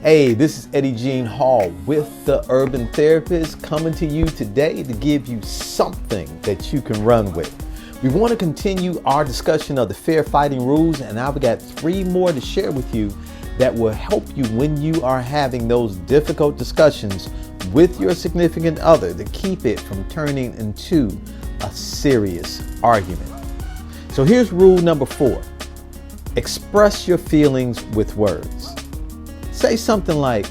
Hey, this is Eddie Jean Hall with the Urban Therapist, coming to you today to give you something that you can run with. We want to continue our discussion of the fair fighting rules, and I've got 3 more to share with you that will help you when you are having those difficult discussions with your significant other to keep it from turning into a serious argument. So here's rule number 4. Express your feelings with words. Say something like,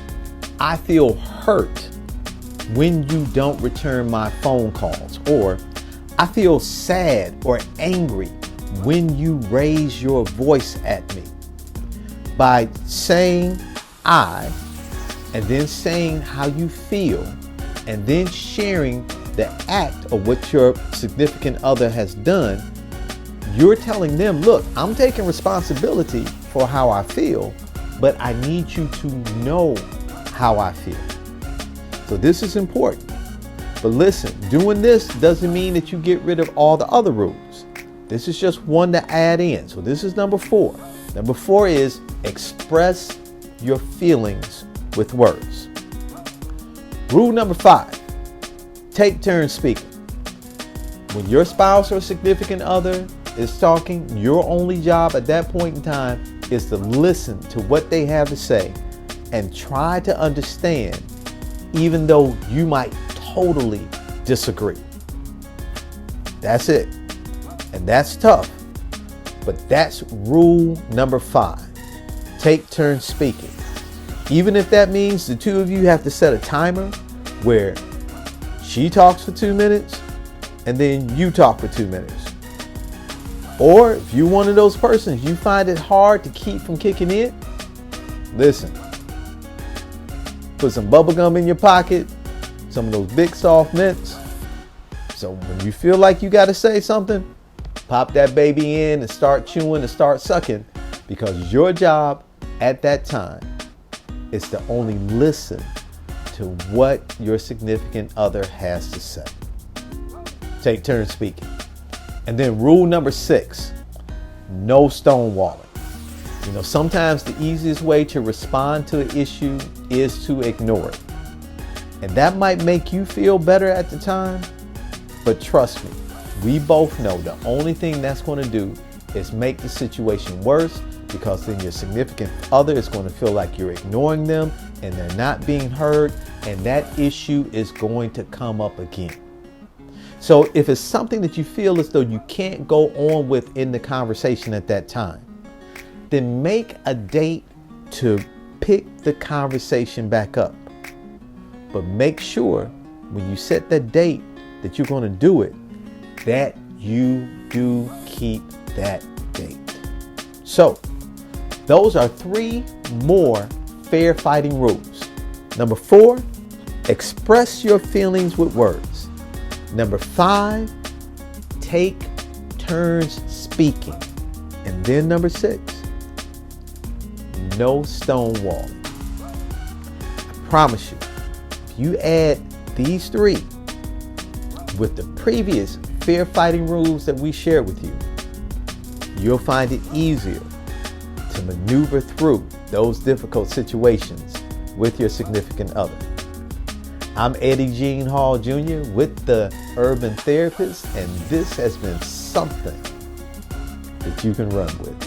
I feel hurt when you don't return my phone calls, or I feel sad or angry when you raise your voice at me. By saying I, and then saying how you feel, and then sharing the act of what your significant other has done, you're telling them, look, I'm taking responsibility for how I feel, but I need you to know how I feel. So this is important. But listen, doing this doesn't mean that you get rid of all the other rules. This is just one to add in. So this is number 4. Number 4 is express your feelings with words. Rule number 5, take turns speaking. When your spouse or significant other is talking, your only job at that point in time is to listen to what they have to say and try to understand, even though you might totally disagree. That's it. And that's tough. But that's rule number 5. Take turns speaking. Even if that means the two of you have to set a timer where she talks for 2 minutes and then you talk for 2 minutes. Or if you're one of those persons, you find it hard to keep from kicking in, listen. Put some bubble gum in your pocket, some of those big soft mints. So when you feel like you got to say something, pop that baby in and start chewing and start sucking, because your job at that time is to only listen to what your significant other has to say. Take turns speaking. And then rule number 6, no stonewalling. Sometimes the easiest way to respond to an issue is to ignore it. And that might make you feel better at the time, but trust me, we both know the only thing that's going to do is make the situation worse, because then your significant other is going to feel like you're ignoring them and they're not being heard, and that issue is going to come up again. So if it's something that you feel as though you can't go on with in the conversation at that time, then make a date to pick the conversation back up. But make sure when you set that date that you're going to do it, that you do keep that date. So those are 3 more fair fighting rules. Number 4, express your feelings with words. Number 5, take turns speaking. And then number 6, no stonewalling. I promise you, if you add these 3 with the previous fair fighting rules that we shared with you, you'll find it easier to maneuver through those difficult situations with your significant other. I'm Eddie Jean Hall Jr. with the Urban Therapist, and this has been something that you can run with.